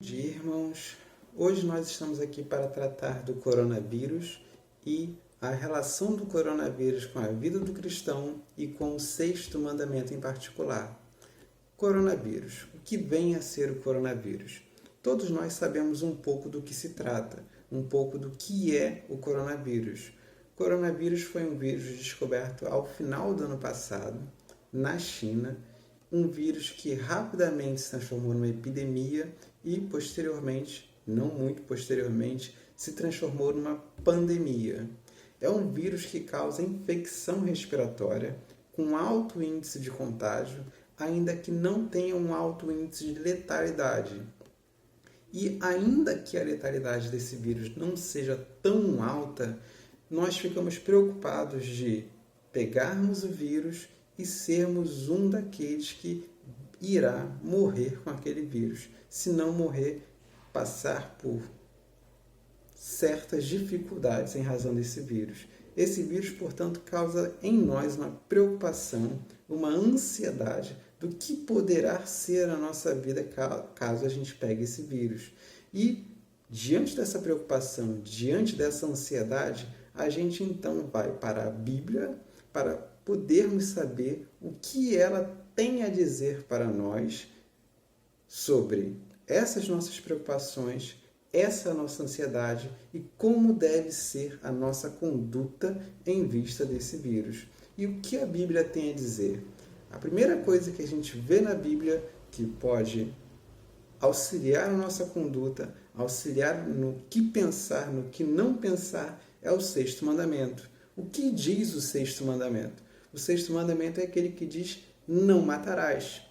Dia, irmãos. Hoje nós estamos aqui para tratar do coronavírus e a relação do coronavírus com a vida do cristão e com o sexto mandamento em particular. Coronavírus. O que vem a ser o coronavírus? Todos nós sabemos um pouco do que se trata, um pouco do que é o coronavírus. O coronavírus foi um vírus descoberto ao final do ano passado, na China, um vírus que rapidamente se transformou numa epidemia e, posteriormente, não muito posteriormente, se transformou numa pandemia. É um vírus que causa infecção respiratória com alto índice de contágio, ainda que não tenha um alto índice de letalidade. E ainda que a letalidade desse vírus não seja tão alta, nós ficamos preocupados de pegarmos o vírus e sermos um daqueles que irá morrer com aquele vírus. Se não morrer, passar por certas dificuldades em razão desse vírus. Esse vírus, portanto, causa em nós uma preocupação, uma ansiedade do que poderá ser a nossa vida caso a gente pegue esse vírus. E, diante dessa preocupação, diante dessa ansiedade, a gente então vai para a Bíblia para podermos saber o que ela tem a dizer para nós sobre essas nossas preocupações, essa nossa ansiedade e como deve ser a nossa conduta em vista desse vírus. E o que a Bíblia tem a dizer? A primeira coisa que a gente vê na Bíblia que pode auxiliar a nossa conduta, auxiliar no que pensar, no que não pensar, é o sexto mandamento. O que diz o sexto mandamento? O sexto mandamento é aquele que diz: não matarás.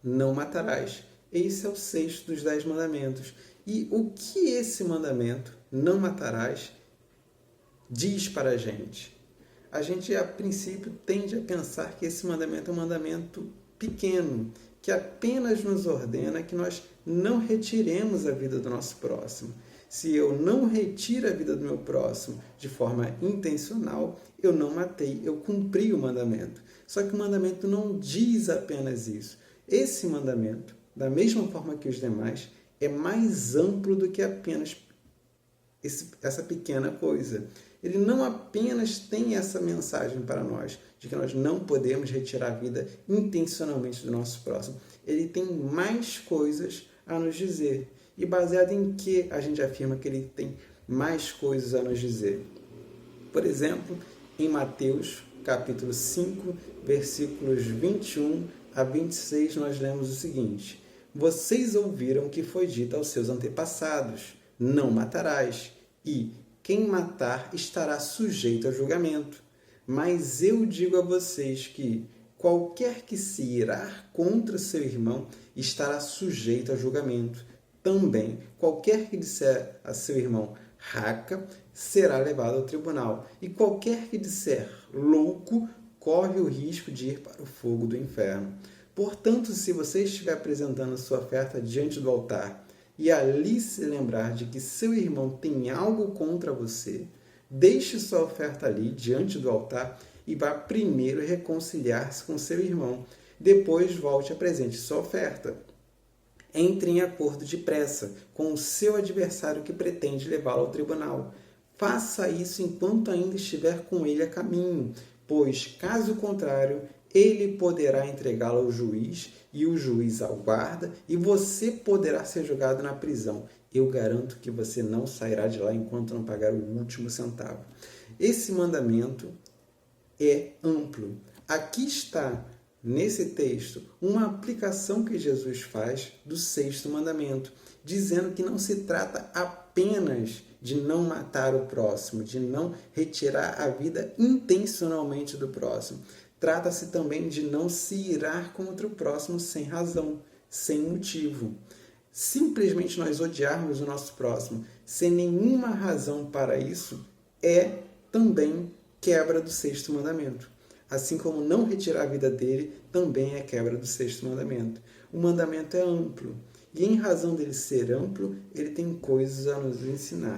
Não matarás. Esse é o sexto dos 10 mandamentos. E o que esse mandamento, não matarás, diz para a gente? A gente, a princípio, tende a pensar que esse mandamento é um mandamento pequeno, que apenas nos ordena que nós não retiremos a vida do nosso próximo. Se eu não retiro a vida do meu próximo de forma intencional, eu não matei, eu cumpri o mandamento. Só que o mandamento não diz apenas isso. Esse mandamento, da mesma forma que os demais, é mais amplo do que apenas essa pequena coisa. Ele não apenas tem essa mensagem para nós, de que nós não podemos retirar a vida intencionalmente do nosso próximo. Ele tem mais coisas a nos dizer. E baseado em que a gente afirma que ele tem mais coisas a nos dizer? Por exemplo, em Mateus, capítulo 5, versículos 21 a 26, nós lemos o seguinte: vocês ouviram que foi dito aos seus antepassados: não matarás, e quem matar estará sujeito a julgamento. Mas eu digo a vocês que qualquer que se irar contra seu irmão estará sujeito a julgamento. Também, qualquer que disser a seu irmão raca, será levado ao tribunal. E qualquer que disser louco, corre o risco de ir para o fogo do inferno. Portanto, se você estiver apresentando sua oferta diante do altar e ali se lembrar de que seu irmão tem algo contra você, deixe sua oferta ali diante do altar e vá primeiro reconciliar-se com seu irmão. Depois volte e apresente sua oferta. Entre em acordo depressa com o seu adversário que pretende levá-lo ao tribunal. Faça isso enquanto ainda estiver com ele a caminho, pois, caso contrário, ele poderá entregá-lo ao juiz e o juiz ao guarda e você poderá ser julgado na prisão. Eu garanto que você não sairá de lá enquanto não pagar o último centavo. Esse mandamento é amplo. Aqui está, nesse texto, uma aplicação que Jesus faz do sexto mandamento, dizendo que não se trata apenas de não matar o próximo, de não retirar a vida intencionalmente do próximo. Trata-se também de não se irar contra o próximo sem razão, sem motivo. Simplesmente nós odiarmos o nosso próximo sem nenhuma razão para isso é também quebra do sexto mandamento. Assim como não retirar a vida dele também é quebra do sexto mandamento. O mandamento é amplo e, em razão dele ser amplo, ele tem coisas a nos ensinar.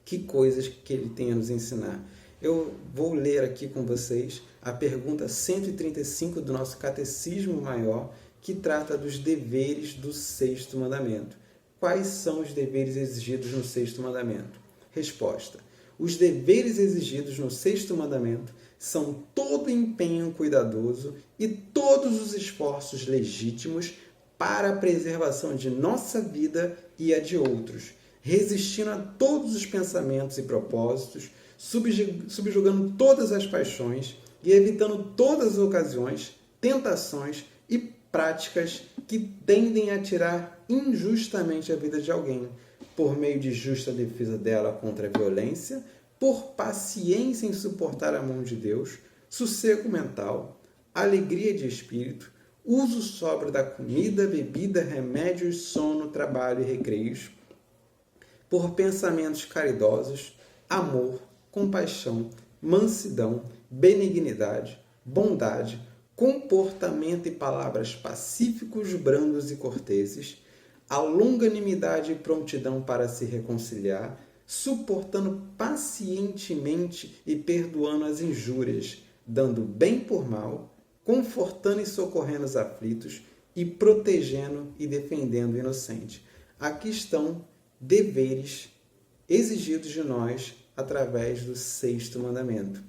Que coisas que ele tem a nos ensinar? Eu vou ler aqui com vocês a pergunta 135 do nosso Catecismo Maior, que trata dos deveres do sexto mandamento. Quais são os deveres exigidos no sexto mandamento? Resposta: os deveres exigidos no sexto mandamento são todo empenho cuidadoso e todos os esforços legítimos para a preservação de nossa vida e a de outros, resistindo a todos os pensamentos e propósitos, subjugando todas as paixões e evitando todas as ocasiões, tentações e práticas que tendem a tirar injustamente a vida de alguém, por meio de justa defesa dela contra a violência, por paciência em suportar a mão de Deus, sossego mental, alegria de espírito, uso sóbrio da comida, bebida, remédios, sono, trabalho e recreios, por pensamentos caridosos, amor, compaixão, mansidão, benignidade, bondade, comportamento e palavras pacíficos, brandos e corteses, a longanimidade e prontidão para se reconciliar, suportando pacientemente e perdoando as injúrias, dando bem por mal, confortando e socorrendo os aflitos e protegendo e defendendo o inocente. Aqui estão deveres exigidos de nós através do sexto mandamento,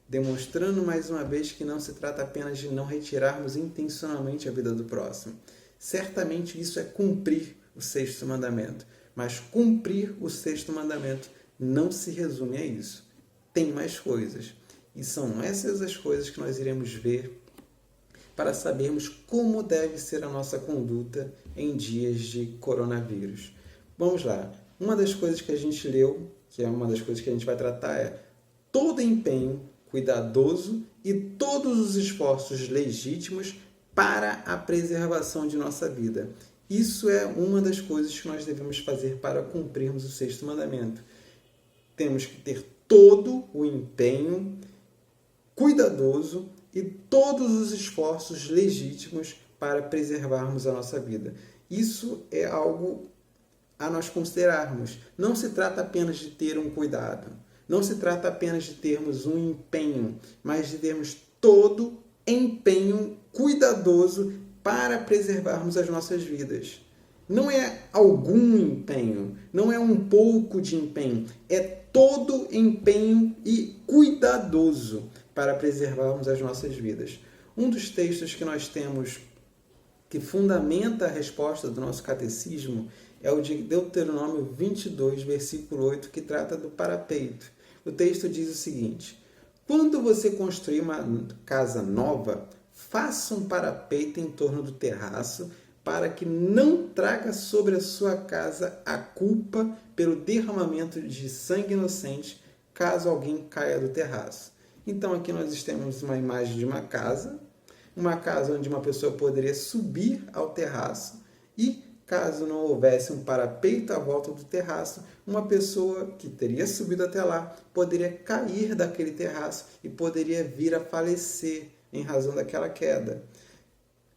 demonstrando mais uma vez que não se trata apenas de não retirarmos intencionalmente a vida do próximo. Certamente isso é cumprir o sexto mandamento, mas cumprir o sexto mandamento não se resume a isso. Tem mais coisas, e são essas as coisas que nós iremos ver para sabermos como deve ser a nossa conduta em dias de coronavírus. Vamos lá. Uma das coisas que a gente leu, que é uma das coisas que a gente vai tratar, é todo empenho cuidadoso e todos os esforços legítimos para a preservação de nossa vida. Isso é uma das coisas que nós devemos fazer para cumprirmos o sexto mandamento. Temos que ter todo o empenho cuidadoso e todos os esforços legítimos para preservarmos a nossa vida. Isso é algo a nós considerarmos. Não se trata apenas de ter um cuidado, não se trata apenas de termos um empenho, mas de termos todo empenho cuidadoso para preservarmos as nossas vidas. Não é algum empenho, não é um pouco de empenho, é todo empenho e cuidadoso para preservarmos as nossas vidas. Um dos textos que nós temos que fundamenta a resposta do nosso catecismo é o de Deuteronômio 22, versículo 8, que trata do parapeito. O texto diz o seguinte: quando você construir uma casa nova, faça um parapeito em torno do terraço, para que não traga sobre a sua casa a culpa pelo derramamento de sangue inocente, caso alguém caia do terraço. Então aqui nós temos uma imagem de uma casa onde uma pessoa poderia subir ao terraço e, caso não houvesse um parapeito à volta do terraço, uma pessoa que teria subido até lá poderia cair daquele terraço e poderia vir a falecer em razão daquela queda.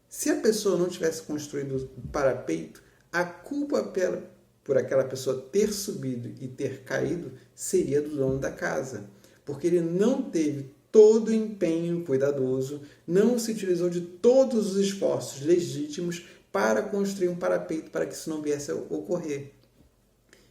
Se a pessoa não tivesse construído o parapeito, a culpa por aquela pessoa ter subido e ter caído seria do dono da casa, porque ele não teve todo o empenho cuidadoso, não se utilizou de todos os esforços legítimos para construir um parapeito para que isso não viesse a ocorrer.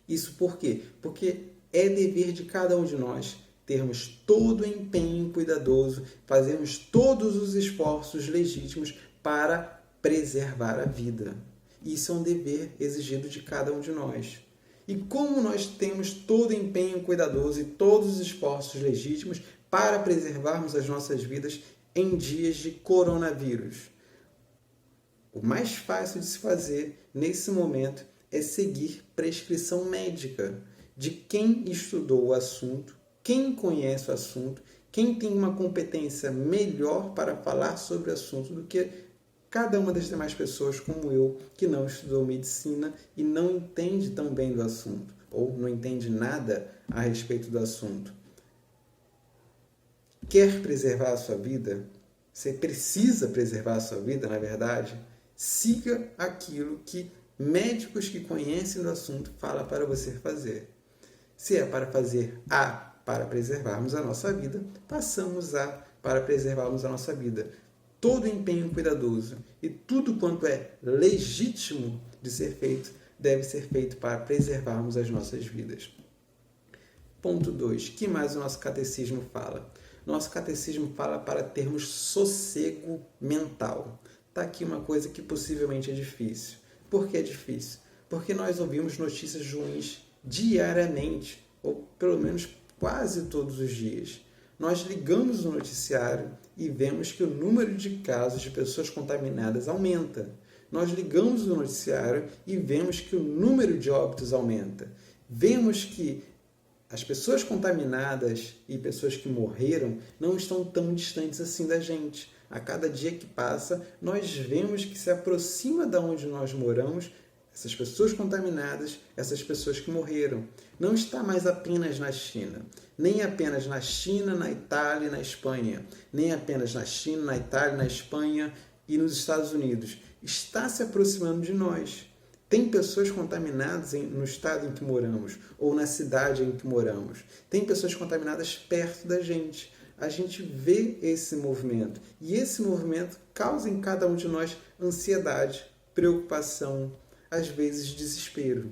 Isso por quê? Porque é dever de cada um de nós termos todo o empenho cuidadoso, fazermos todos os esforços legítimos para preservar a vida. Isso é um dever exigido de cada um de nós. E como nós temos todo o empenho cuidadoso e todos os esforços legítimos para preservarmos as nossas vidas em dias de coronavírus? O mais fácil de se fazer nesse momento é seguir prescrição médica de quem estudou o assunto, quem conhece o assunto, quem tem uma competência melhor para falar sobre o assunto do que cada uma das demais pessoas como eu, que não estudou medicina e não entende tão bem do assunto, ou não entende nada a respeito do assunto. Quer preservar a sua vida? Você precisa preservar a sua vida, na verdade? Siga aquilo que médicos que conhecem do assunto falam para você fazer. Se é para fazer A para preservarmos a nossa vida, passamos A para preservarmos a nossa vida. todo empenho cuidadoso e tudo quanto é legítimo de ser feito, deve ser feito para preservarmos as nossas vidas. Ponto 2. O que mais o nosso catecismo fala? Nosso catecismo fala para termos sossego mental. Está aqui uma coisa que possivelmente é difícil. Por que é difícil? Porque nós ouvimos notícias ruins diariamente, ou pelo menos quase todos os dias. Nós ligamos o noticiário e vemos que o número de casos de pessoas contaminadas aumenta. Nós ligamos o noticiário e vemos que o número de óbitos aumenta. Vemos que as pessoas contaminadas e pessoas que morreram não estão tão distantes assim da gente. A cada dia que passa, nós vemos que se aproxima de onde nós moramos essas pessoas contaminadas, essas pessoas que morreram. Não está mais apenas na China, nem apenas na China, na Itália e na Espanha, nem apenas na China, na Itália, na Espanha e nos Estados Unidos. Está se aproximando de nós. Tem pessoas contaminadas no estado em que moramos ou na cidade em que moramos. Tem pessoas contaminadas perto da gente. A gente vê esse movimento e esse movimento causa em cada um de nós ansiedade, preocupação, às vezes desespero.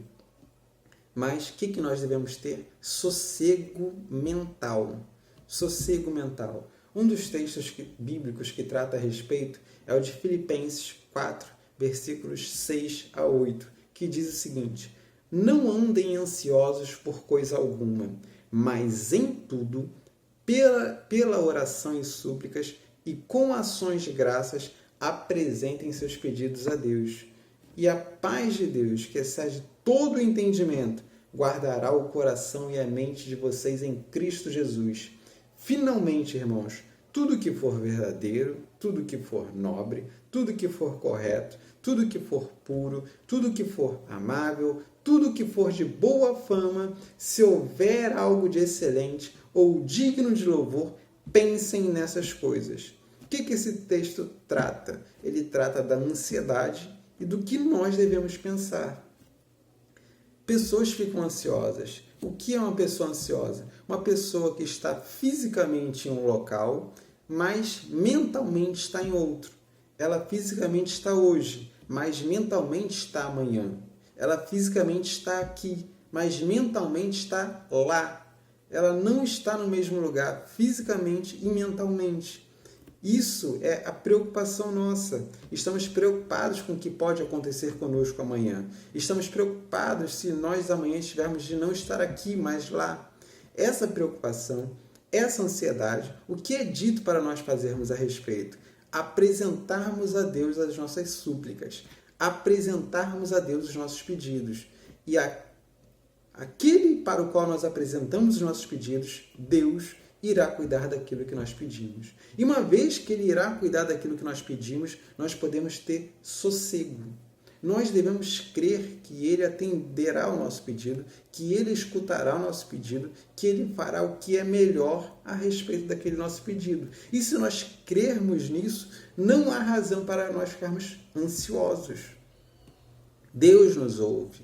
Mas o que nós devemos ter? Sossego mental. Sossego mental. Um dos textos bíblicos que trata a respeito é o de Filipenses 4, versículos 6 a 8, que diz o seguinte: não andem ansiosos por coisa alguma, mas em tudo, pela oração e súplicas e com ações de graças, apresentem seus pedidos a Deus. E a paz de Deus, que excede todo o entendimento, guardará o coração e a mente de vocês em Cristo Jesus. Finalmente, irmãos, tudo que for verdadeiro, tudo que for nobre, tudo que for correto, tudo que for puro, tudo que for amável, tudo que for de boa fama, se houver algo de excelente ou digno de louvor, pensem nessas coisas. O que esse texto trata? Ele trata da ansiedade e do que nós devemos pensar. Pessoas ficam ansiosas. O que é uma pessoa ansiosa? Uma pessoa que está fisicamente em um local, mas mentalmente está em outro. Ela fisicamente está hoje, mas mentalmente está amanhã. Ela fisicamente está aqui, mas mentalmente está lá. Ela não está no mesmo lugar, fisicamente e mentalmente. Isso é a preocupação nossa. Estamos preocupados com o que pode acontecer conosco amanhã. Estamos preocupados se nós amanhã estivermos de não estar aqui, mas lá. Essa preocupação, essa ansiedade, o que é dito para nós fazermos a respeito? Apresentarmos a Deus as nossas súplicas, apresentarmos a Deus os nossos pedidos. E aquele para o qual nós apresentamos os nossos pedidos, Deus irá cuidar daquilo que nós pedimos. E uma vez que Ele irá cuidar daquilo que nós pedimos, nós podemos ter sossego. Nós devemos crer que Ele atenderá ao nosso pedido, que Ele escutará o nosso pedido, que Ele fará o que é melhor a respeito daquele nosso pedido. E se nós crermos nisso, não há razão para nós ficarmos ansiosos. Deus nos ouve.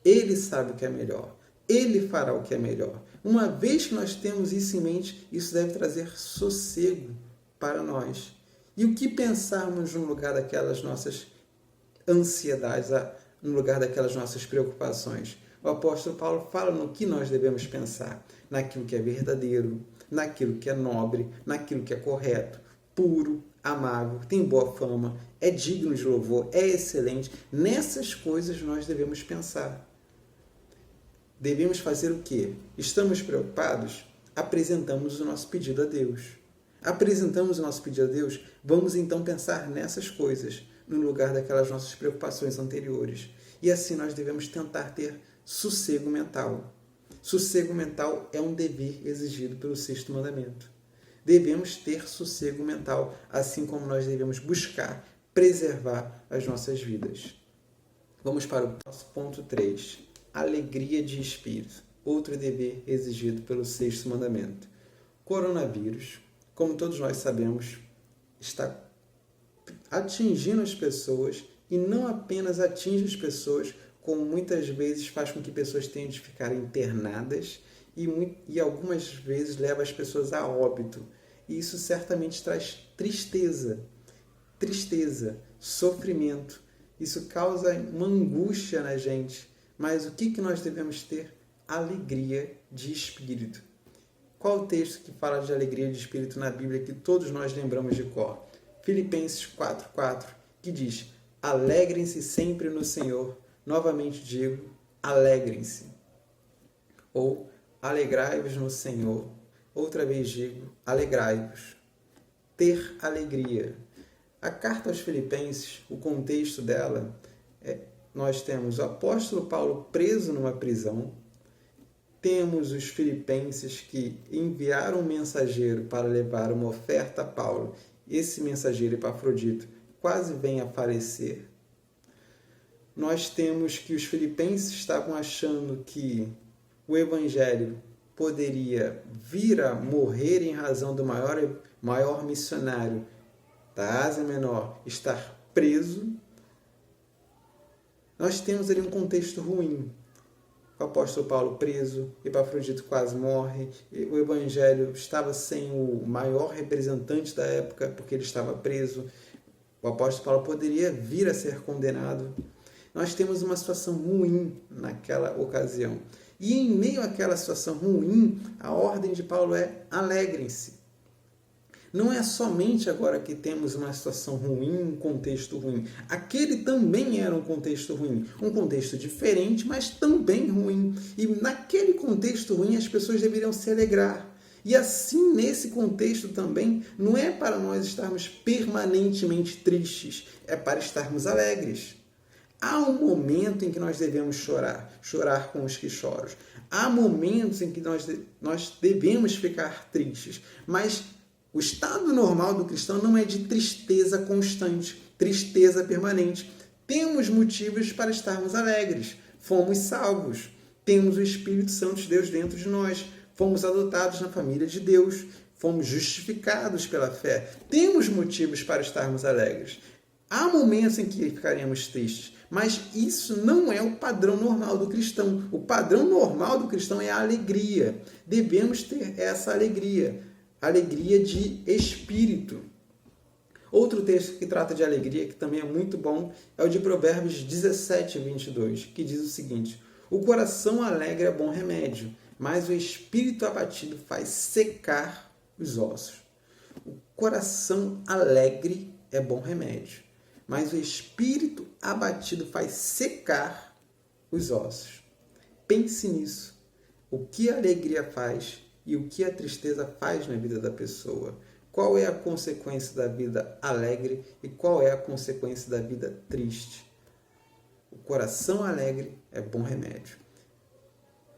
Ele sabe o que é melhor. Ele fará o que é melhor. Uma vez que nós temos isso em mente, isso deve trazer sossego para nós. E o que pensarmos no lugar daquelas nossas ansiedades, no lugar daquelas nossas preocupações? O apóstolo Paulo fala no que nós devemos pensar, naquilo que é verdadeiro, naquilo que é nobre, naquilo que é correto, puro, amável, tem boa fama, é digno de louvor, é excelente. Nessas coisas nós devemos pensar. Devemos fazer o quê? Estamos preocupados? Apresentamos o nosso pedido a Deus. Apresentamos o nosso pedido a Deus? Vamos então pensar nessas coisas, no lugar daquelas nossas preocupações anteriores. E assim nós devemos tentar ter sossego mental. Sossego mental é um dever exigido pelo sexto mandamento. Devemos ter sossego mental, assim como nós devemos buscar preservar as nossas vidas. Vamos para o nosso ponto 3. Alegria de espírito, outro dever exigido pelo sexto mandamento. Coronavírus, como todos nós sabemos, está atingindo as pessoas e não apenas atinge as pessoas, como muitas vezes faz com que pessoas tenham de ficar internadas e algumas vezes leva as pessoas a óbito. E isso certamente traz tristeza. tristeza, sofrimento. Isso causa uma angústia na gente. Mas o que nós devemos ter? Alegria de espírito. Qual o texto que fala de alegria de espírito na Bíblia que todos nós lembramos de cor? Filipenses 4:4, que diz: alegrem-se sempre no Senhor. Novamente digo, alegrem-se. Ou alegrai-vos no Senhor. Outra vez digo, alegrai-vos. Ter alegria. A carta aos Filipenses, o contexto dela, nós temos o apóstolo Paulo preso numa prisão, temos os filipenses que enviaram um mensageiro para levar uma oferta a Paulo. Esse mensageiro, Epafrodito, quase vem a falecer. Nós temos que os filipenses estavam achando que o evangelho poderia vir a morrer em razão do maior missionário da Ásia Menor estar preso. Nós temos ali um contexto ruim. O apóstolo Paulo preso, Epafrodito quase morre, o evangelho estava sem o maior representante da época, porque ele estava preso. O apóstolo Paulo poderia vir a ser condenado. Nós temos uma situação ruim naquela ocasião. E em meio àquela situação ruim, a ordem de Paulo é: alegrem-se. Não é somente agora que temos uma situação ruim, um contexto ruim. Aquele também era um contexto ruim. Um contexto diferente, mas também ruim. E naquele contexto ruim as pessoas deveriam se alegrar. E assim, nesse contexto também, não é para nós estarmos permanentemente tristes, é para estarmos alegres. Há um momento em que nós devemos chorar com os que choram. Há momentos em que nós devemos ficar tristes, mas o estado normal do cristão não é de tristeza constante, tristeza permanente. Temos motivos para estarmos alegres. Fomos salvos. Temos o Espírito Santo de Deus dentro de nós. Fomos adotados na família de Deus. Fomos justificados pela fé. Temos motivos para estarmos alegres. Há momentos em que ficaremos tristes, mas isso não é o padrão normal do cristão. O padrão normal do cristão é a alegria. Devemos ter essa alegria. Alegria de espírito. Outro texto que trata de alegria, que também é muito bom, é o de Provérbios 17:22, que diz o seguinte: o coração alegre é bom remédio, mas o espírito abatido faz secar os ossos. O coração alegre é bom remédio, mas o espírito abatido faz secar os ossos. Pense nisso. O que a alegria faz e o que a tristeza faz na vida da pessoa. Qual é a consequência da vida alegre e qual é a consequência da vida triste? O coração alegre é bom remédio,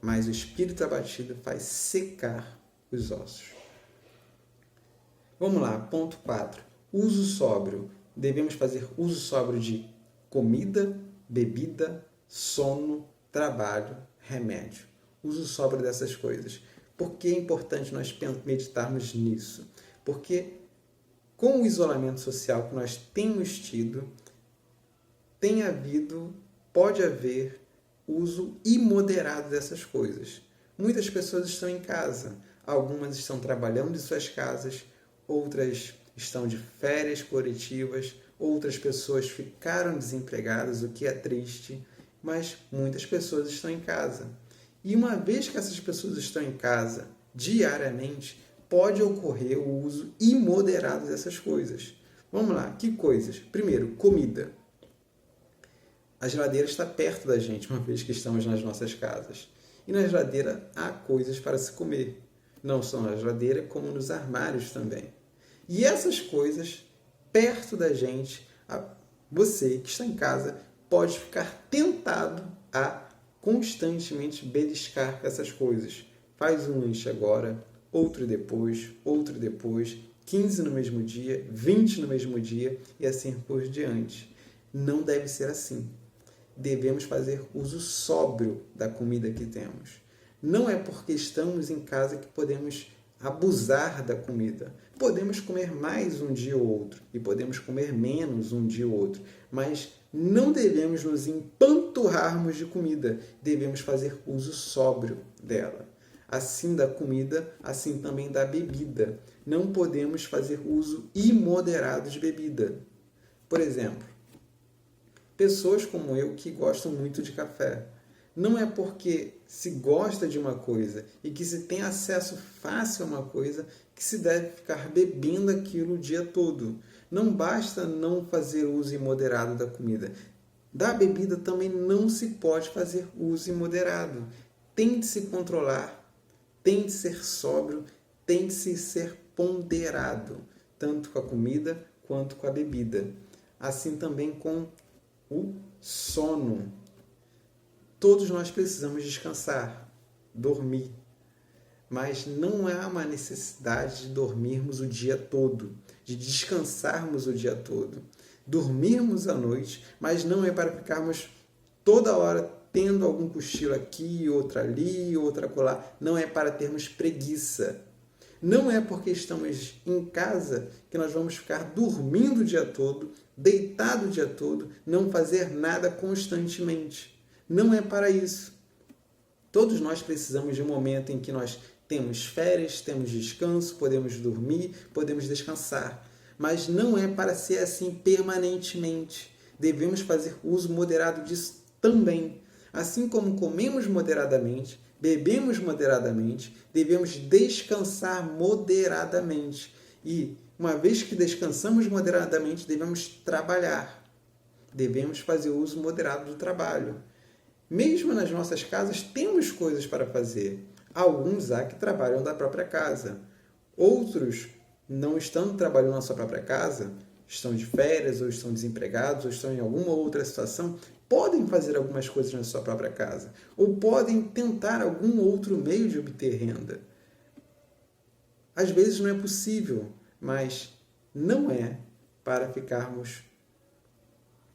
mas o espírito abatido faz secar os ossos. Vamos lá, ponto 4. Uso sóbrio. Devemos fazer uso sóbrio de comida, bebida, sono, trabalho, remédio. Uso sóbrio dessas coisas. Por que é importante nós meditarmos nisso? Porque com o isolamento social que nós temos tido, pode haver uso imoderado dessas coisas. Muitas pessoas estão em casa, algumas estão trabalhando em suas casas, outras estão de férias coletivas, outras pessoas ficaram desempregadas, o que é triste, mas muitas pessoas estão em casa. E uma vez que essas pessoas estão em casa diariamente, pode ocorrer o uso imoderado dessas coisas. Vamos lá, que coisas? Primeiro, comida. A geladeira está perto da gente, uma vez que estamos nas nossas casas. E na geladeira há coisas para se comer. Não só na geladeira, como nos armários também. E essas coisas, perto da gente, você que está em casa, pode ficar tentado a constantemente beliscar essas coisas. Faz um lanche agora, outro depois, 15 no mesmo dia, 20 no mesmo dia e assim por diante. Não deve ser assim. Devemos fazer uso sóbrio da comida que temos. Não é porque estamos em casa que podemos abusar da comida. Podemos comer mais um dia ou outro e podemos comer menos um dia ou outro, mas não devemos nos empanturrarmos de comida. Devemos fazer uso sóbrio dela. Assim da comida, assim também da bebida. Não podemos fazer uso imoderado de bebida. Por exemplo, pessoas como eu que gostam muito de café. Não é porque se gosta de uma coisa e que se tem acesso fácil a uma coisa que se deve ficar bebendo aquilo o dia todo. Não basta não fazer uso imoderado da comida. Da bebida também não se pode fazer uso imoderado. Tem de se controlar, tem de ser sóbrio, tem de se ser ponderado, tanto com a comida quanto com a bebida. Assim também com o sono. Todos nós precisamos descansar, dormir. Mas não há uma necessidade de dormirmos o dia todo, de descansarmos o dia todo. Dormirmos à noite, mas não é para ficarmos toda hora tendo algum cochilo aqui, outra ali, outra acolá. Não é para termos preguiça. Não é porque estamos em casa que nós vamos ficar dormindo o dia todo, deitado o dia todo, não fazer nada constantemente. Não é para isso. Todos nós precisamos de um momento em que nós temos férias, temos descanso, podemos dormir, podemos descansar. Mas não é para ser assim permanentemente. Devemos fazer uso moderado disso também. Assim como comemos moderadamente, bebemos moderadamente, devemos descansar moderadamente. E, uma vez que descansamos moderadamente, devemos trabalhar. Devemos fazer uso moderado do trabalho. Mesmo nas nossas casas, temos coisas para fazer. Alguns há que trabalham da própria casa. Outros, não estando trabalhando na sua própria casa, estão de férias, ou estão desempregados, ou estão em alguma outra situação, podem fazer algumas coisas na sua própria casa. Ou podem tentar algum outro meio de obter renda. Às vezes não é possível, mas não é para ficarmos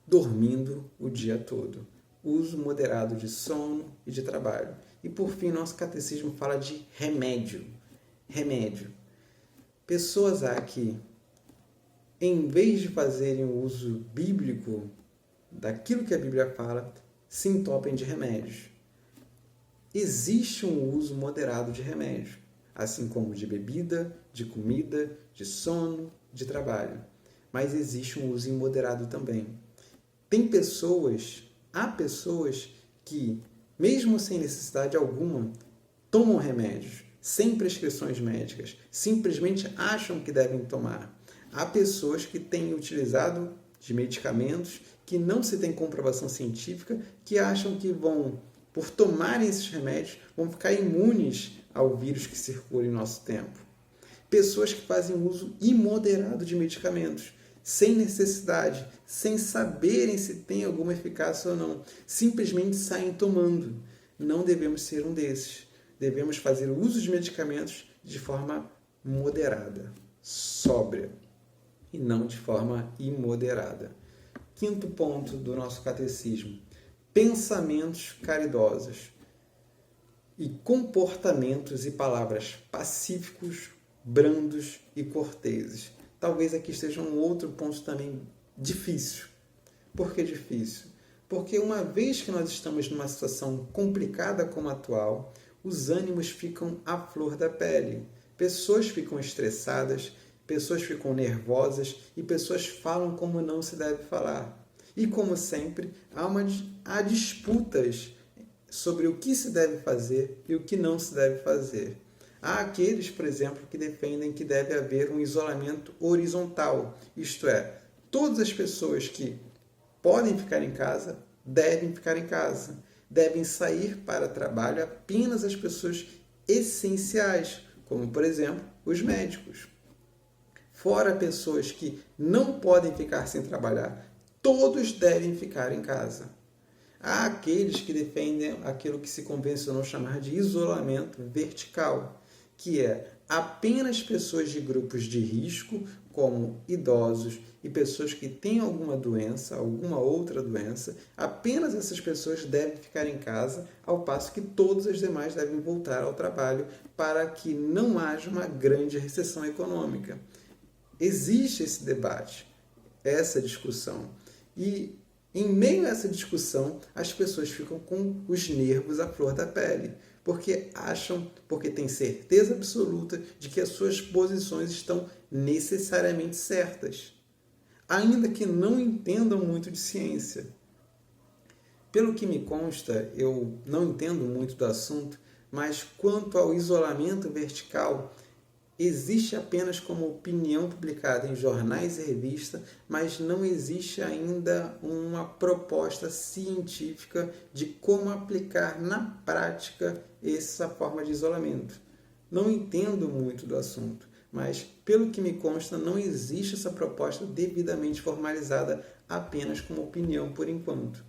dormindo o dia todo. Uso moderado de sono e de trabalho. E por fim, nosso catecismo fala de remédio. Remédio. Pessoas há que, em vez de fazerem o uso bíblico daquilo que a Bíblia fala, se entopem de remédios. Existe um uso moderado de remédio, assim como de bebida, de comida, de sono, de trabalho. Mas existe um uso imoderado também. Há pessoas que, mesmo sem necessidade alguma, tomam remédios, sem prescrições médicas, simplesmente acham que devem tomar. Há pessoas que têm utilizado de medicamentos que não se tem comprovação científica, que acham que por tomarem esses remédios, vão ficar imunes ao vírus que circula em nosso tempo. Pessoas que fazem uso imoderado de medicamentos, sem necessidade, sem saberem se tem alguma eficácia ou não. Simplesmente saem tomando. Não devemos ser um desses. Devemos fazer uso de medicamentos de forma moderada, sóbria, e não de forma imoderada. Quinto ponto do nosso catecismo: pensamentos caridosos e comportamentos e palavras pacíficos, brandos e corteses. Talvez aqui esteja um outro ponto também difícil. Por que difícil? Porque uma vez que nós estamos numa situação complicada como a atual, os ânimos ficam à flor da pele. Pessoas ficam estressadas, pessoas ficam nervosas e pessoas falam como não se deve falar. E como sempre, há disputas sobre o que se deve fazer e o que não se deve fazer. Há aqueles, por exemplo, que defendem que deve haver um isolamento horizontal, isto é, todas as pessoas que podem ficar em casa devem ficar em casa, devem sair para trabalho apenas as pessoas essenciais, como, por exemplo, os médicos. Fora pessoas que não podem ficar sem trabalhar, todos devem ficar em casa. Há aqueles que defendem aquilo que se convencionou chamar de isolamento vertical, que é apenas pessoas de grupos de risco, como idosos e pessoas que têm alguma doença, alguma outra doença, apenas essas pessoas devem ficar em casa, ao passo que todas as demais devem voltar ao trabalho para que não haja uma grande recessão econômica. Existe esse debate, essa discussão. E em meio a essa discussão, as pessoas ficam com os nervos à flor da pele, porque têm certeza absoluta de que as suas posições estão necessariamente certas. ainda que não entendam muito de ciência. Pelo que me consta, eu não entendo muito do assunto, mas quanto ao isolamento vertical, existe apenas como opinião publicada em jornais e revistas, mas não existe ainda uma proposta científica de como aplicar na prática essa forma de isolamento. Não entendo muito do assunto, mas pelo que me consta, não existe essa proposta devidamente formalizada apenas como opinião por enquanto.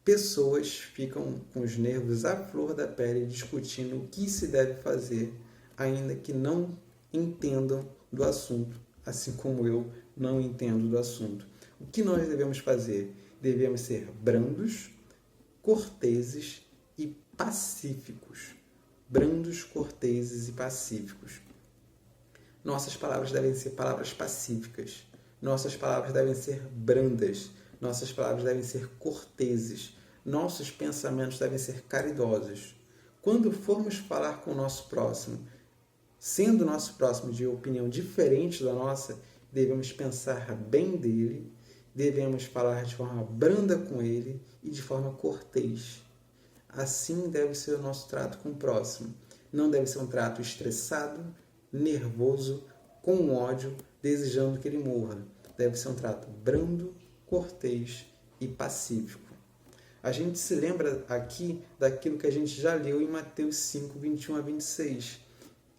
Pessoas ficam com os nervos à flor da pele discutindo o que se deve fazer, ainda que não entendam do assunto, assim como eu não entendo do assunto. O que nós devemos fazer? Devemos ser brandos, corteses e pacíficos. Brandos, corteses e pacíficos. Nossas palavras devem ser palavras pacíficas. Nossas palavras devem ser brandas. Nossas palavras devem ser corteses. Nossos pensamentos devem ser caridosos. Quando formos falar com o nosso próximo, sendo o nosso próximo de opinião diferente da nossa, devemos pensar bem dele, devemos falar de forma branda com ele e de forma cortês. Assim deve ser o nosso trato com o próximo. Não deve ser um trato estressado, nervoso, com ódio, desejando que ele morra. Deve ser um trato brando, cortês e pacífico. A gente se lembra aqui daquilo que a gente já leu em Mateus 5, 21 a 26,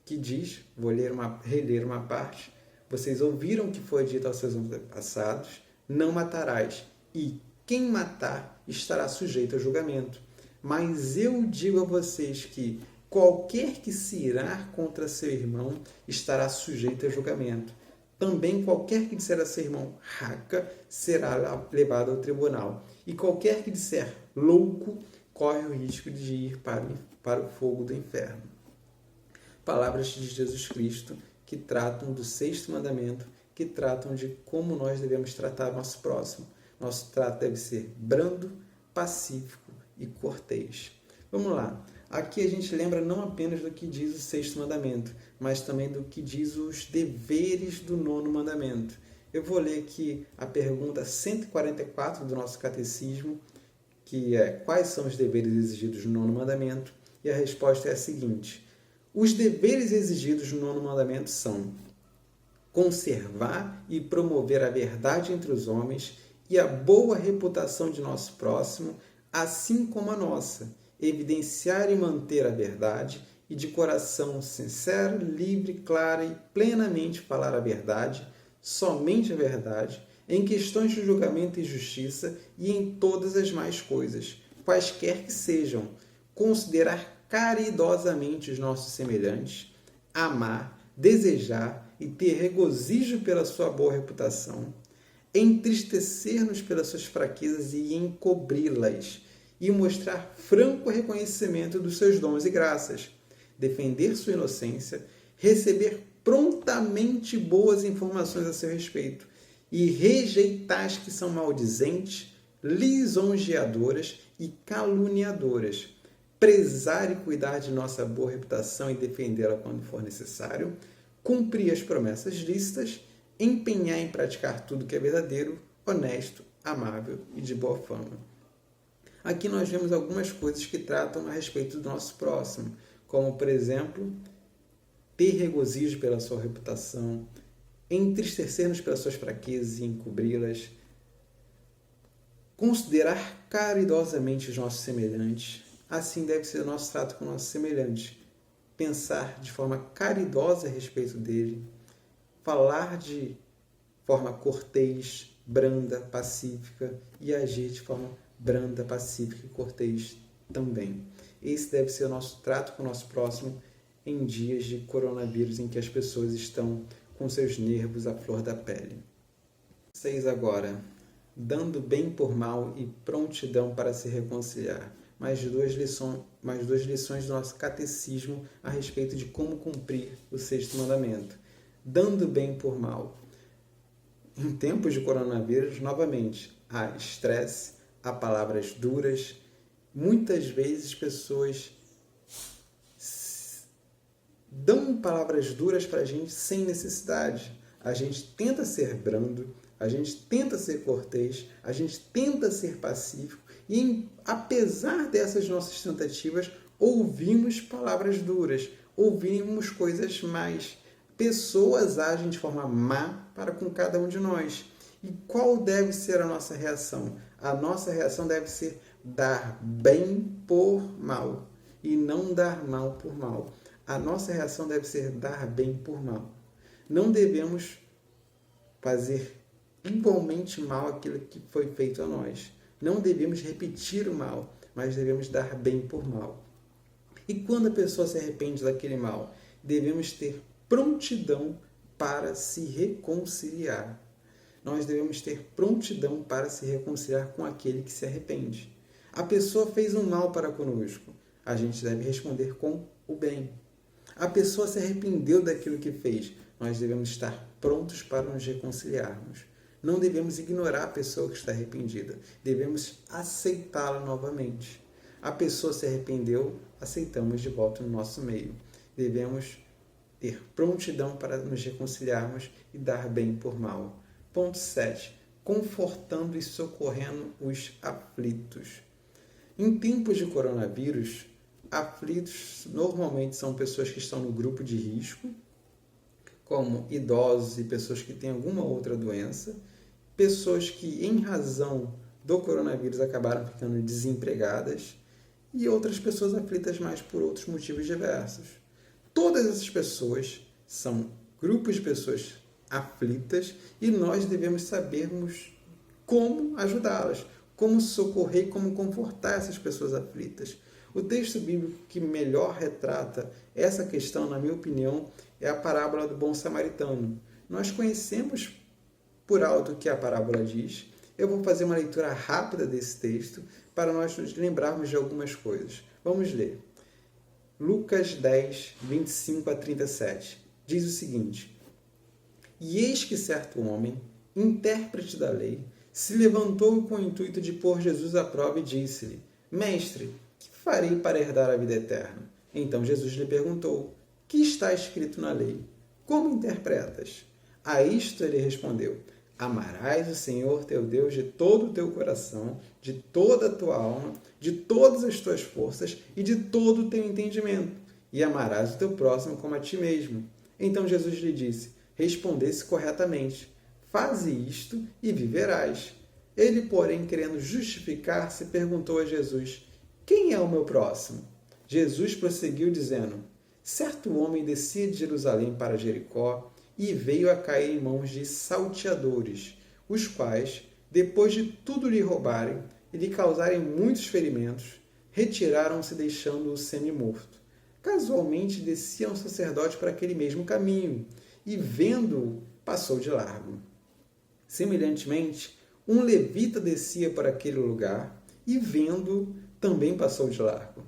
que diz, vou reler uma parte, vocês ouviram que foi dito aos seus antepassados, não matarás, e quem matar estará sujeito a julgamento. Mas eu digo a vocês que qualquer que se irar contra seu irmão estará sujeito a julgamento. Também qualquer que disser a seu irmão raca será levado ao tribunal. E qualquer que disser louco corre o risco de ir para o fogo do inferno. Palavras de Jesus Cristo que tratam do sexto mandamento, que tratam de como nós devemos tratar nosso próximo. Nosso trato deve ser brando, pacífico e cortês. Vamos lá. Aqui a gente lembra não apenas do que diz o sexto mandamento, mas também do que diz os deveres do nono mandamento. Eu vou ler aqui a pergunta 144 do nosso catecismo, que é: quais são os deveres exigidos no nono mandamento? E a resposta é a seguinte: os deveres exigidos no nono mandamento são conservar e promover a verdade entre os homens e a boa reputação de nosso próximo, assim como a nossa, evidenciar e manter a verdade e de coração sincero, livre, clara e plenamente falar a verdade, somente a verdade, em questões de julgamento e justiça e em todas as mais coisas, quaisquer que sejam, considerar caridosamente os nossos semelhantes, amar, desejar e ter regozijo pela sua boa reputação, entristecer-nos pelas suas fraquezas e encobri-las, e mostrar franco reconhecimento dos seus dons e graças, defender sua inocência, receber prontamente boas informações a seu respeito e rejeitar as que são maldizentes, lisonjeadoras e caluniadoras, prezar e cuidar de nossa boa reputação e defendê-la quando for necessário, cumprir as promessas lícitas, empenhar em praticar tudo que é verdadeiro, honesto, amável e de boa fama. Aqui nós vemos algumas coisas que tratam a respeito do nosso próximo, como, por exemplo, ter regozijo pela sua reputação, entristecer-nos pelas suas fraquezas e encobri-las, considerar caridosamente os nossos semelhantes. Assim deve ser o nosso trato com o nosso semelhante. Pensar de forma caridosa a respeito dele, falar de forma cortês, branda, pacífica e agir de forma branda, pacífica e cortês também. Esse deve ser o nosso trato com o nosso próximo em dias de coronavírus em que as pessoas estão com seus nervos à flor da pele. 6 agora. Dando bem por mal e prontidão para se reconciliar. Mais duas lições do nosso catecismo a respeito de como cumprir o sexto mandamento. Dando bem por mal. Em tempos de coronavírus, novamente, há estresse, há palavras duras. Muitas vezes pessoas dão palavras duras para a gente sem necessidade. A gente tenta ser brando, a gente tenta ser cortês, a gente tenta ser pacífico e, apesar dessas nossas tentativas, ouvimos palavras duras, ouvimos coisas más. Pessoas agem de forma má para com cada um de nós. E qual deve ser a nossa reação? A nossa reação deve ser dar bem por mal e não dar mal por mal. A nossa reação deve ser dar bem por mal. Não devemos fazer igualmente mal aquilo que foi feito a nós. Não devemos repetir o mal, mas devemos dar bem por mal. E quando a pessoa se arrepende daquele mal, devemos ter prontidão para se reconciliar. Nós devemos ter prontidão para se reconciliar com aquele que se arrepende. A pessoa fez um mal para conosco. A gente deve responder com o bem. A pessoa se arrependeu daquilo que fez. Nós devemos estar prontos para nos reconciliarmos. Não devemos ignorar a pessoa que está arrependida. Devemos aceitá-la novamente. A pessoa se arrependeu, aceitamos de volta no nosso meio. Devemos ter prontidão para nos reconciliarmos e dar bem por mal. Ponto 7. Confortando e socorrendo os aflitos. Em tempos de coronavírus, aflitos normalmente são pessoas que estão no grupo de risco, como idosos e pessoas que têm alguma outra doença, pessoas que, em razão do coronavírus, acabaram ficando desempregadas e outras pessoas aflitas mais por outros motivos diversos. Todas essas pessoas são grupos de pessoas aflitas e nós devemos sabermos como ajudá-las, como socorrer e como confortar essas pessoas aflitas. O texto bíblico que melhor retrata essa questão, na minha opinião, é a parábola do bom samaritano. Nós conhecemos por alto o que a parábola diz. Eu vou fazer uma leitura rápida desse texto para nós nos lembrarmos de algumas coisas. Vamos ler. Lucas 10, 25 a 37. Diz o seguinte: E eis que certo homem, intérprete da lei, se levantou com o intuito de pôr Jesus à prova e disse-lhe: Mestre, que farei para herdar a vida eterna? Então Jesus lhe perguntou: Que está escrito na lei? Como interpretas? A isto ele respondeu: Amarás o Senhor teu Deus de todo o teu coração, de toda a tua alma, de todas as tuas forças e de todo o teu entendimento, e amarás o teu próximo como a ti mesmo. Então Jesus lhe disse: Respondesse corretamente, faze isto e viverás. Ele, porém, querendo justificar-se, perguntou a Jesus: Quem é o meu próximo? Jesus prosseguiu dizendo: Certo homem descia de Jerusalém para Jericó e veio a cair em mãos de salteadores, os quais, depois de tudo lhe roubarem e lhe causarem muitos ferimentos, retiraram-se deixando-o semi-morto. Casualmente descia um sacerdote para aquele mesmo caminho e, vendo-o, passou de largo. Semelhantemente, um levita descia para aquele lugar e, vendo-o, também passou de largo.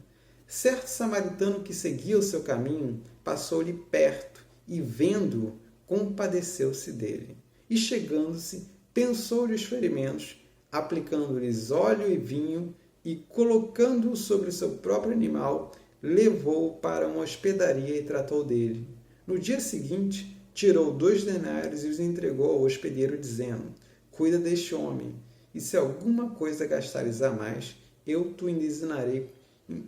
Certo samaritano que seguia o seu caminho passou-lhe perto e, vendo-o, compadeceu-se dele. E, chegando-se, pensou-lhe os ferimentos, aplicando-lhes óleo e vinho e, colocando-o sobre o seu próprio animal, levou-o para uma hospedaria e tratou dele. No dia seguinte, tirou 2 denários e os entregou ao hospedeiro, dizendo: Cuida deste homem, e se alguma coisa gastares a mais, eu te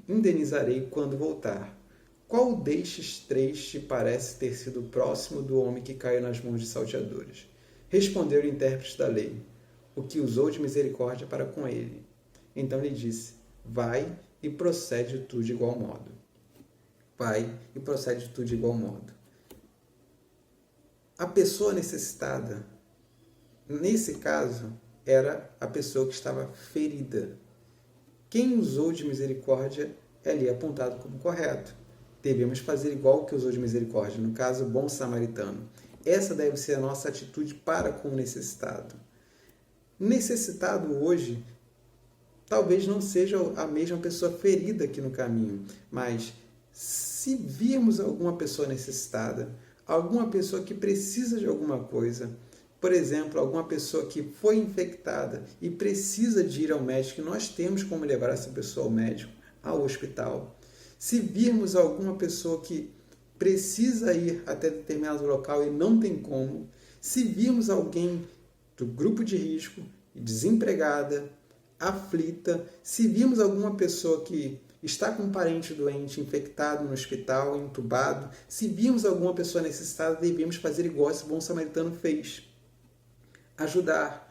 indenizarei quando voltar. Qual destes 3 te parece ter sido próximo do homem que caiu nas mãos de salteadores? Respondeu o intérprete da lei: O que usou de misericórdia para com ele. Então lhe disse: Vai e procede tu de igual modo. Vai e procede tu de igual modo. A pessoa necessitada, nesse caso, era a pessoa que estava ferida. Quem usou de misericórdia é ali apontado como correto. Devemos fazer igual que usou de misericórdia, no caso, o bom samaritano. Essa deve ser a nossa atitude para com o necessitado. Necessitado hoje, talvez não seja a mesma pessoa ferida aqui no caminho, mas se virmos alguma pessoa necessitada, alguma pessoa que precisa de alguma coisa, por exemplo, alguma pessoa que foi infectada e precisa de ir ao médico, nós temos como levar essa pessoa ao médico, ao hospital. Se virmos alguma pessoa que precisa ir até determinado local e não tem como, Se virmos alguém do grupo de risco, desempregada, aflita, se virmos alguma pessoa que está com um parente doente, infectado no hospital, entubado, se virmos alguma pessoa necessitada, devemos fazer igual esse bom samaritano fez. Ajudar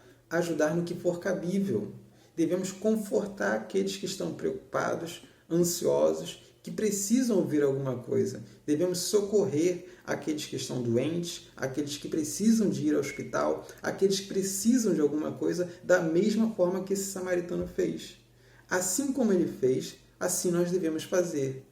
no que for cabível. Devemos confortar aqueles que estão preocupados, ansiosos, que precisam ouvir alguma coisa. Devemos socorrer aqueles que estão doentes, aqueles que precisam de ir ao hospital, aqueles que precisam de alguma coisa, da mesma forma que esse samaritano fez. Assim como ele fez, assim nós devemos fazer.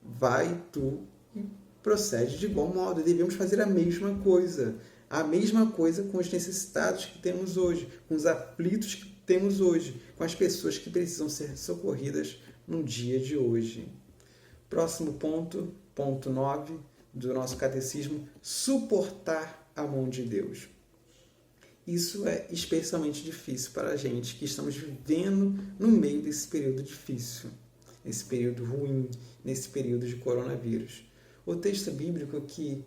Vai tu e procede de igual modo. Devemos fazer a mesma coisa. A mesma coisa com os necessitados que temos hoje, com os aflitos que temos hoje, com as pessoas que precisam ser socorridas no dia de hoje. Próximo ponto, ponto 9 do nosso catecismo, suportar a mão de Deus. Isso é especialmente difícil para a gente que estamos vivendo no meio desse período difícil, nesse período ruim, nesse período de coronavírus. O texto bíblico que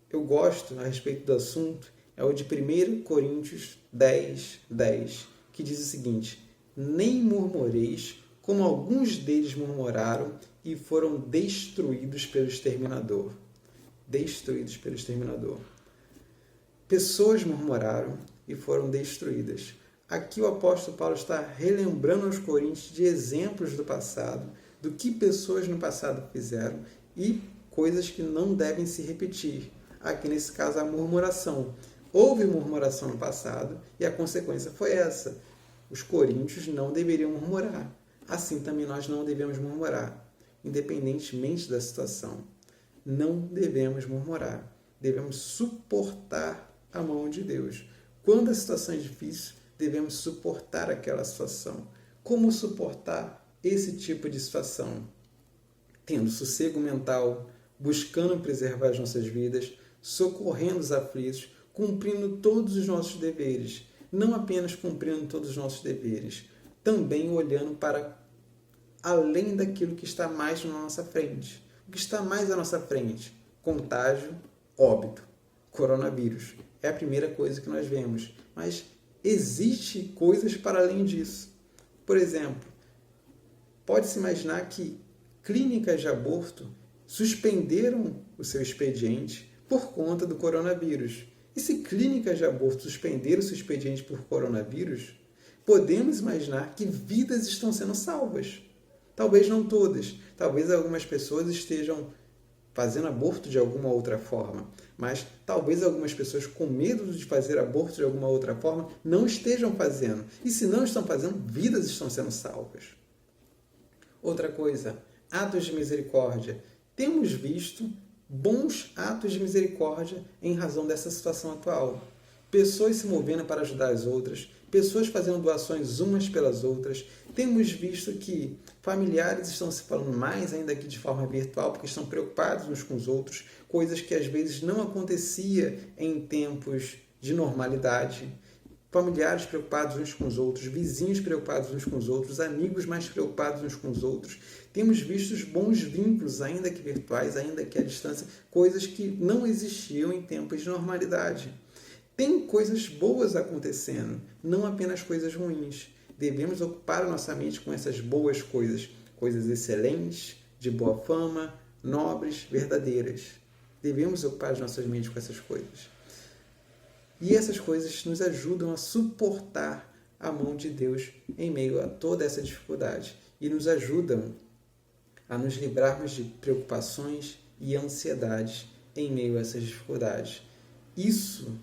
eu gosto a respeito do assunto é o de 1 Coríntios 10, 10, que diz o seguinte: nem murmureis, como alguns deles murmuraram e foram destruídos pelo exterminador. Destruídos pelo exterminador. Pessoas murmuraram e foram destruídas. Aqui o apóstolo Paulo está relembrando aos coríntios de exemplos do passado, do que pessoas no passado fizeram e coisas que não devem se repetir. Aqui nesse caso a murmuração. Houve murmuração no passado e a consequência foi essa. Os coríntios não deveriam murmurar. Assim também nós não devemos murmurar, independentemente da situação. Não devemos murmurar. Devemos suportar a mão de Deus. Quando a situação é difícil, devemos suportar aquela situação. Como suportar esse tipo de situação? Tendo sossego mental, buscando preservar as nossas vidas, socorrendo os aflitos, cumprindo todos os nossos deveres. Não apenas cumprindo todos os nossos deveres, também olhando para além daquilo que está mais na nossa frente. O que está mais à nossa frente? Contágio, óbito, coronavírus. É a primeira coisa que nós vemos. Mas existe coisas para além disso. Por exemplo, pode-se imaginar que clínicas de aborto suspenderam o seu expediente por conta do coronavírus. E se clínicas de aborto suspenderam o seu expediente por coronavírus, podemos imaginar que vidas estão sendo salvas. Talvez não todas. Talvez algumas pessoas estejam fazendo aborto de alguma outra forma. Mas talvez algumas pessoas com medo de fazer aborto de alguma outra forma não estejam fazendo. E se não estão fazendo, vidas estão sendo salvas. Outra coisa, atos de misericórdia. Temos visto bons atos de misericórdia em razão dessa situação atual. Pessoas se movendo para ajudar as outras, pessoas fazendo doações umas pelas outras. Temos visto que familiares estão se falando mais ainda aqui de forma virtual porque estão preocupados uns com os outros, coisas que às vezes não acontecia em tempos de normalidade. Familiares preocupados uns com os outros, vizinhos preocupados uns com os outros, amigos mais preocupados uns com os outros. Temos visto os bons vínculos, ainda que virtuais, ainda que à distância, coisas que não existiam em tempos de normalidade. Tem coisas boas acontecendo, não apenas coisas ruins. Devemos ocupar a nossa mente com essas boas coisas, coisas excelentes, de boa fama, nobres, verdadeiras. Devemos ocupar as nossas mentes com essas coisas. E essas coisas nos ajudam a suportar a mão de Deus em meio a toda essa dificuldade e nos ajudam a nos livrarmos de preocupações e ansiedades em meio a essas dificuldades. Isso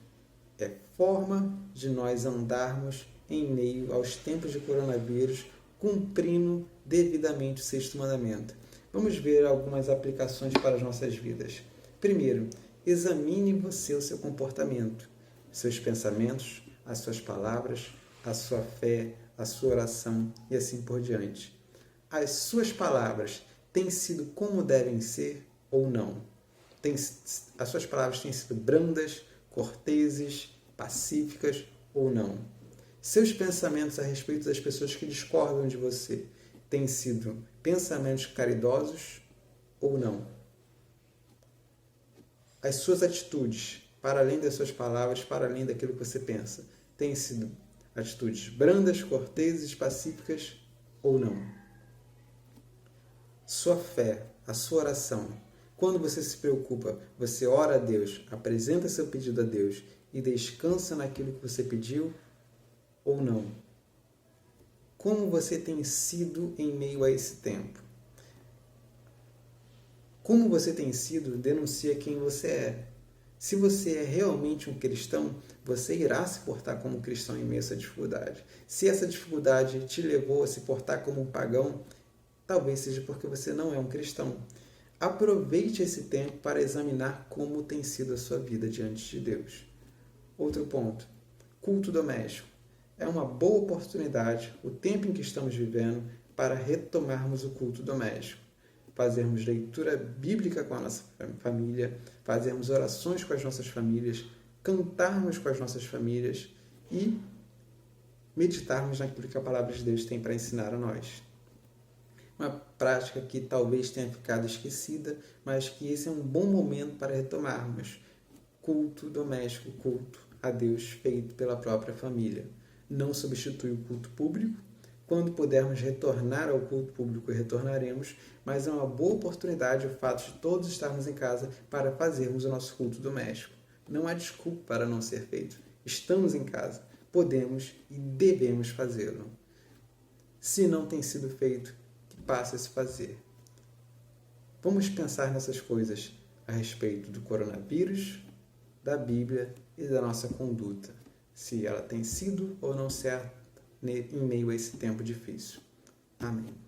é forma de nós andarmos em meio aos tempos de coronavírus, cumprindo devidamente o sexto mandamento. Vamos ver algumas aplicações para as nossas vidas. Primeiro, examine você o seu comportamento, seus pensamentos, as suas palavras, a sua fé, a sua oração e assim por diante. As suas palavras têm sido como devem ser ou não? As suas palavras têm sido brandas, corteses, pacíficas ou não? Seus pensamentos a respeito das pessoas que discordam de você têm sido pensamentos caridosos ou não? As suas atitudes, para além das suas palavras, para além daquilo que você pensa, têm sido atitudes brandas, corteses, pacíficas ou não? Sua fé, a sua oração, quando você se preocupa, você ora a Deus, apresenta seu pedido a Deus e descansa naquilo que você pediu ou não? Como você tem sido em meio a esse tempo? Como você tem sido denuncia quem você é. Se você é realmente um cristão, você irá se portar como cristão em meio a essa dificuldade. Se essa dificuldade te levou a se portar como um pagão, talvez seja porque você não é um cristão. Aproveite esse tempo para examinar como tem sido a sua vida diante de Deus. Outro ponto, culto doméstico. É uma boa oportunidade, o tempo em que estamos vivendo, para retomarmos o culto doméstico. Fazermos leitura bíblica com a nossa família, fazermos orações com as nossas famílias, cantarmos com as nossas famílias e meditarmos naquilo que a palavra de Deus tem para ensinar a nós. Uma prática que talvez tenha ficado esquecida, mas que esse é um bom momento para retomarmos. Culto doméstico, culto a Deus feito pela própria família. Não substitui o culto público. Quando pudermos retornar ao culto público, retornaremos, mas é uma boa oportunidade o fato de todos estarmos em casa para fazermos o nosso culto doméstico. Não há desculpa para não ser feito. Estamos em casa, podemos e devemos fazê-lo. Se não tem sido feito, que passe a se fazer. Vamos pensar nessas coisas a respeito do coronavírus, da Bíblia e da nossa conduta, se ela tem sido ou não certa em meio a esse tempo difícil. Amém.